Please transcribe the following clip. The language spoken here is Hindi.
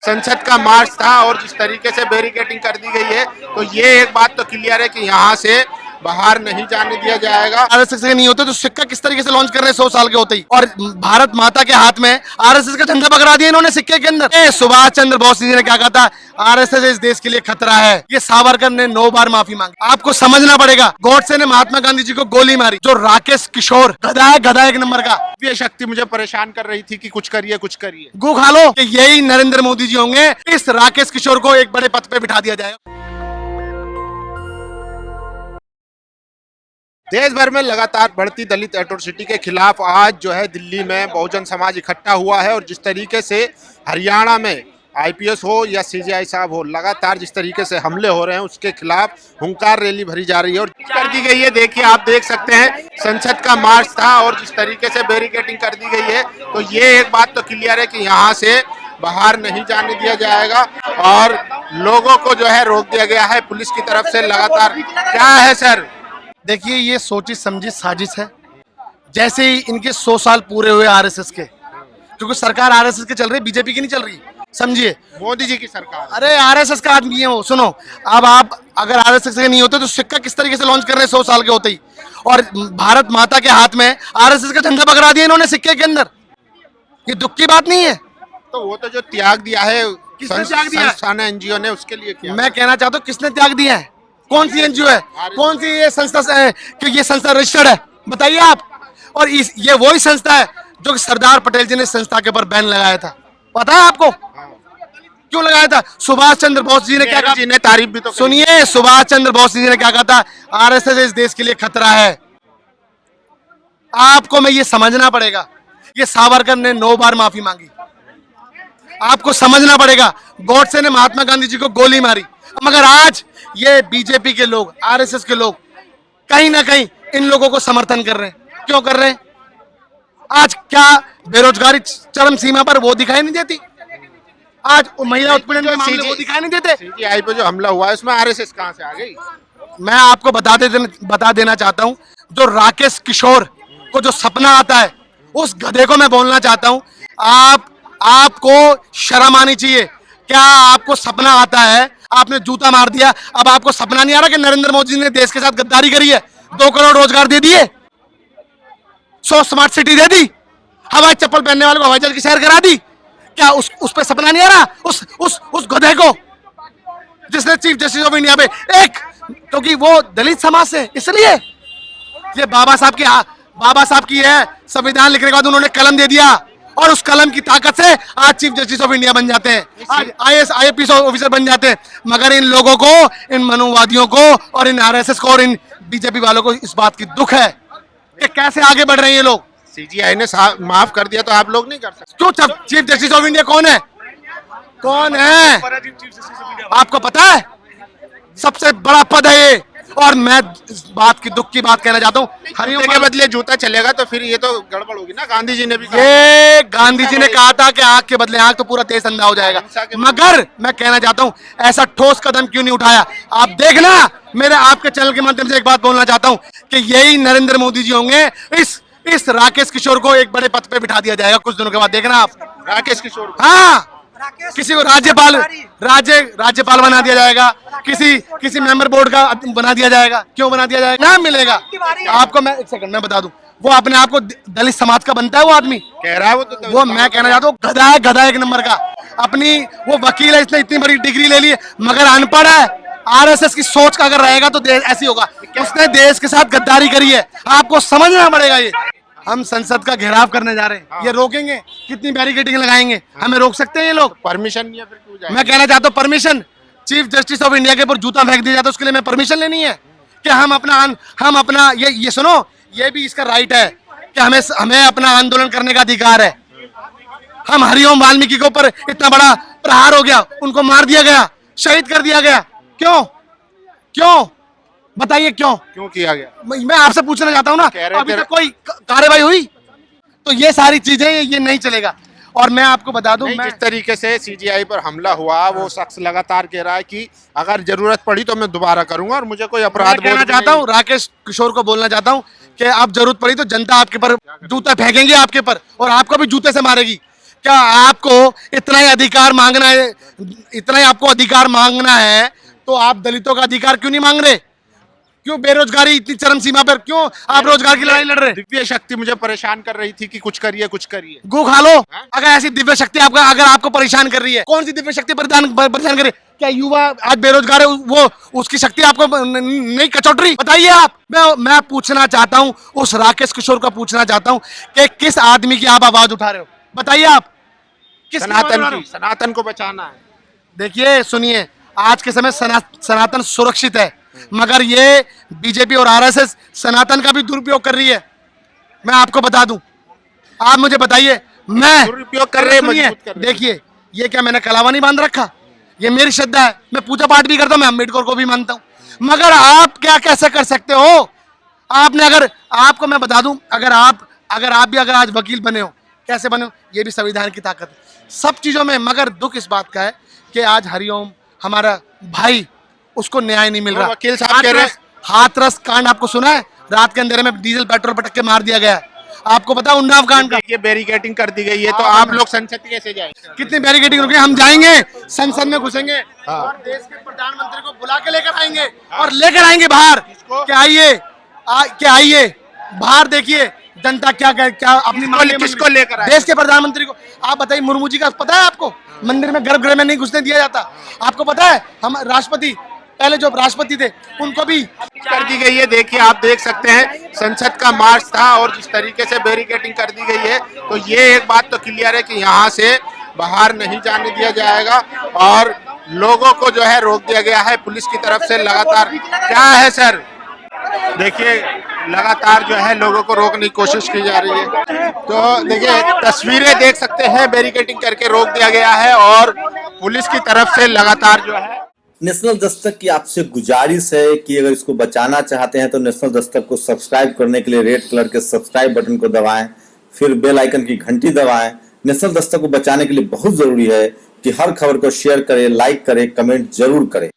संसद का मार्च था और जिस तरीके से बैरिकेडिंग कर दी गई है, तो ये एक बात तो क्लियर है कि यहाँ से बाहर नहीं जाने दिया जाएगा। आरएसएस के नहीं होते तो सिक्का किस तरीके से लॉन्च कर रहे हैं 100 साल के होते ही, और भारत माता के हाथ में आरएसएस का झंडा पकड़ा दिया इन्होंने सिक्के के अंदर। सुभाष चंद्र बोस जी ने क्या कहा था, आरएसएस इस देश के लिए खतरा है। ये सावरकर ने 9 बार माफी मांगी। आपको समझना पड़ेगा, गॉडसे ने महात्मा गांधी जी को गोली मारी। जो राकेश किशोर गधा है, गधा एक नंबर का। ये शक्ति मुझे परेशान कर रही थी कि कुछ करिए कुछ करिए। गू खा लो कि यही नरेंद्र मोदी जी होंगे, इस राकेश किशोर को एक बड़े पद पे बिठा दिया जाएगा। देश भर में लगातार बढ़ती दलित एट्रोसिटी के खिलाफ आज जो है दिल्ली में बहुजन समाज इकट्ठा हुआ है, और जिस तरीके से हरियाणा में आईपीएस हो या सीजेआई साहब हो, लगातार जिस तरीके से हमले हो रहे हैं उसके खिलाफ हुंकार रैली भरी जा रही है और कर दी गई है। देखिए, आप देख सकते हैं संसद का मार्च था और जिस तरीके से बैरिकेडिंग कर दी गई है, तो ये एक बात तो क्लियर है कि यहाँ से बाहर नहीं जाने दिया जाएगा और लोगों को जो है रोक दिया गया है पुलिस की तरफ से लगातार। क्या है सर? देखिए, ये सोची समझी साजिश है। जैसे ही इनके 100 साल पूरे हुए आरएसएस के, क्योंकि सरकार आरएसएस के चल रही, बीजेपी की नहीं चल रही, समझिए, मोदी जी की सरकार। अरे आरएसएस का आदमी है वो। सुनो, अब आप अगर आरएसएस के नहीं होते तो सिक्का किस तरीके से लॉन्च कर रहे हैं 100 साल के होते ही, और भारत माता के हाथ में आरएसएस का झंडा पकड़ा दिया इन्होंने सिक्के के अंदर। ये दुख की बात नहीं है। तो वो तो जो त्याग दिया है किसने त्याग दिया? संस्थान एनजीओ ने, उसके लिए किया। मैं कहना चाहता हूँ, किसने त्याग दिया है? कौन सी एनजीओ है? कौन सी ये संस्था है कि ये संस्था रजिस्टर्ड है? बताइए आप। और ये वही संस्था है जो कि सरदार पटेल जी ने संस्था के ऊपर बैन लगाया था। पता है आपको क्यों लगाया था? सुभाष चंद्र बोस जी ने क्या कहा? जी ने तारीफ भी तो सुनिए, सुभाष चंद्र बोस जी ने क्या कहा था, आरएसएस इस देश के लिए खतरा है। आपको में ये समझना पड़ेगा, ये सावरकर ने 9 बार माफी मांगी। आपको समझना पड़ेगा, गॉडसे ने महात्मा गांधी जी को गोली मारी। मगर आज ये बीजेपी के लोग, आरएसएस के लोग कहीं ना कहीं इन लोगों को समर्थन कर रहे हैं। क्यों कर रहे हैं? आज क्या बेरोजगारी चरम सीमा पर वो दिखाई नहीं देती? आज महिला उत्पीड़न के मामले वो दिखाई नहीं देते? सीजीआई पे जो हमला हुआ है उसमें आरएसएस कहां से आ गई? मैं आपको बता देना चाहता हूं, जो राकेश किशोर को जो सपना आता है, उस गधे को मैं बोलना चाहता हूं, आपको शर्म आनी चाहिए। क्या आपको सपना आता है? आपने जूता मार दिया, अब आपको सपना नहीं आ रहा कि नरेंद्र मोदी ने देश के साथ गद्दारी करी है? 2 करोड़ रोजगार दे दिए, 100 स्मार्ट सिटी दे दी, हवाई चप्पल पहनने वाले को हवाई जहाज की सैर करा दी। क्या उस पे सपना नहीं आ रहा? उस गधे को, जिसने चीफ जस्टिस ऑफ इंडिया पे एक, क्योंकि वो दलित समाज से, इसलिए ये बाबा साहब की है संविधान लिखने के बाद उन्होंने कलम दे दिया, और उस कलम की ताकत से आज चीफ जस्टिस ऑफ इंडिया बन जाते हैं, आज आईएएस आईपीएस ऑफिसर बन जाते हैं। मगर इन लोगों को, इन मनोवादियों को और इन आरएसएस को और इन बीजेपी वालों को इस बात की दुख है कि कैसे आगे बढ़ रहे हैं ये लोग। सीजीआई ने माफ कर दिया तो आप लोग नहीं कर सकते? क्यों? चीफ जस्टिस ऑफ इंडिया कौन है? कौन है आपको पता है? सबसे बड़ा पद है ये। और मैं इस बात की, दुख की बात कहना चाहता हूँ, हरियों के बदले जूता चलेगा तो फिर ये तो गड़बड़ होगी ना। गांधी जी ने भी ये गांधी जी ने कहा था कि आग के बदले आग, तो पूरा देश अंधा हो जाएगा। मगर मैं कहना चाहता हूँ, ऐसा ठोस कदम क्यों नहीं उठाया? आप देखना, मेरे आपके चैनल के माध्यम से एक बात बोलना चाहता हूँ कि यही नरेंद्र मोदी जी होंगे, इस राकेश किशोर को एक बड़े पद पे बिठा दिया जाएगा कुछ दिनों के बाद। देखना आप, राकेश किशोर। हाँ, किसी को राज्यपाल बना दिया जाएगा, किसी मेंबर बोर्ड का बना दिया जाएगा। क्यों बना दिया जाएगा? नाम मिलेगा आपको। मैं एक सेकंड में बता दूं, वो अपने आप को दलित समाज का बनता है वो आदमी, कह रहा है वो मैं कहना चाहता हूँ, गधा है, गधा एक नंबर का। अपनी वो वकील है, इसने इतनी बड़ी डिग्री ले ली है, मगर अनपढ़ है। आरएसएस की सोच का अगर रहेगा तो ऐसी होगा। उसने देश के साथ गद्दारी करी है, आपको समझना पड़ेगा। ये हम संसद का घेराव करने जा रहे हैं, ये रोकेंगे? कितनी बैरिकेडिंग लगाएंगे? हमें रोक सकते हैं ये लोग? परमिशन नहीं है, फिर क्यों जाएंगे? मैं कहना चाहता हूँ, permission, chief justice of India के ऊपर जूता फेंक दिया जाता है, उसके लिए मैं परमिशन लेनी है कि हम अपना ये सुनो, ये भी इसका राइट है कि हमें अपना आंदोलन करने का अधिकार है। हम हरिओम वाल्मीकि के ऊपर इतना बड़ा प्रहार हो गया, उनको मार दिया गया, शहीद कर दिया गया। क्यों बताइए क्यों किया गया? मैं आपसे पूछना चाहता हूँ ना, अभी तक कोई कार्रवाई हुई? तो ये सारी चीजें, ये नहीं चलेगा। और मैं आपको बता दूं, जिस तरीके से सीजीआई पर हमला हुआ, वो शख्स लगातार कह रहा है कि अगर जरूरत पड़ी तो मैं दोबारा करूंगा और मुझे कोई अपराध कहना चाहता हूँ, राकेश किशोर को बोलना चाहता हूँ कि आप जरूरत पड़ी तो जनता आपके पर जूता फेंकेंगे आपके पर, और आपको भी जूते से मारेगी। क्या आपको इतना ही अधिकार मांगना है, इतना ही आपको अधिकार मांगना है तो आप दलितों का अधिकार क्यों नहीं मांग रहे? क्यों बेरोजगारी इतनी चरम सीमा पर, क्यों आप रोजगार की लड़ाई लड़ रहे? दिव्य शक्ति मुझे परेशान कर रही थी कि कुछ करिए कुछ करिए। गो खा लो। अगर ऐसी दिव्य शक्ति आपका अगर आपको परेशान कर रही है, कौन सी दिव्य शक्ति परेशान कर रही है? क्या युवा आज बेरोजगार है, वो उसकी शक्ति आपको नहीं कचौट रही? बताइए आप। मैं पूछना चाहता हूं, उस राकेश किशोर को पूछना चाहता हूं कि किस आदमी की आप आवाज उठा रहे हो? बताइए आप किस सनातन को बचाना है। देखिए सुनिए, आज के समय सनातन सुरक्षित है, मगर ये बीजेपी और आरएसएस सनातन का भी दुरुपयोग कर रही है। मैं आपको बता दूं, आप मुझे बताइए। मैं दुरुपयोग कर रहे हैं, सुनिए, मजबूत कर रहे हैं। देखिए ये क्या मैंने कलावा नहीं बांध रखा? ये मेरी श्रद्धा है, मैं पूजा पाठ भी करता हूं, मैं अम्बेडकर को भी मानता हूं। मगर आप क्या कैसे कर सकते हो? आपने अगर आपको मैं बता दूं, अगर आप भी आज वकील बने हो, कैसे बने हो? ये भी संविधान की ताकत है सब चीजों में। मगर दुख इस बात का है कि आज हरिओम हमारा भाई, उसको न्याय नहीं मिल रहा। वकील साहब कह रहे हैं, हाथरस कांड आपको सुना है? रात के अंधेरे में डीजल पेट्रोल पटक के मार दिया गया है। आपको पता है उन्नाव कांड का? ये बैरिकेडिंग कर दी गई है, तो आप लोग संसद कैसे जाएंगे? कितनी बैरिकेडिंग रुके? हम जाएंगे, संसद में घुसेंगे और देश के प्रधानमंत्री को बुला के लेकर आएंगे और लेकर आएंगे बाहर कि आइए बाहर देखिए जनता क्या अपनी किसको लेकर आए? देश के प्रधानमंत्री को। आप बताइए, मुर्मू जी का पता है आपको? मंदिर में गर्भगृह में नहीं घुसने दिया जाता। आपको पता है हम राष्ट्रपति, पहले जो राष्ट्रपति थे उनको भी कर दी गई है। देखिए, आप देख सकते हैं संसद का मार्च था और जिस तरीके से बैरिकेडिंग कर दी गई है, तो ये एक बात तो क्लियर है कि यहाँ से बाहर नहीं जाने दिया जाएगा और लोगों को जो है रोक दिया गया है पुलिस की तरफ से। लगातार क्या है सर, देखिए लगातार जो है लोगों को रोकने की कोशिश की जा रही है। तो देखिए तस्वीरें देख सकते हैं, बैरिकेडिंग करके रोक दिया गया है और पुलिस की तरफ से लगातार जो है। नेशनल दस्तक की आपसे गुजारिश है कि अगर इसको बचाना चाहते हैं तो नेशनल दस्तक को सब्सक्राइब करने के लिए रेड कलर के सब्सक्राइब बटन को दबाएं, फिर बेल आइकन की घंटी दबाएं। नेशनल दस्तक को बचाने के लिए बहुत जरूरी है कि हर खबर को शेयर करें, लाइक करें, कमेंट जरूर करें।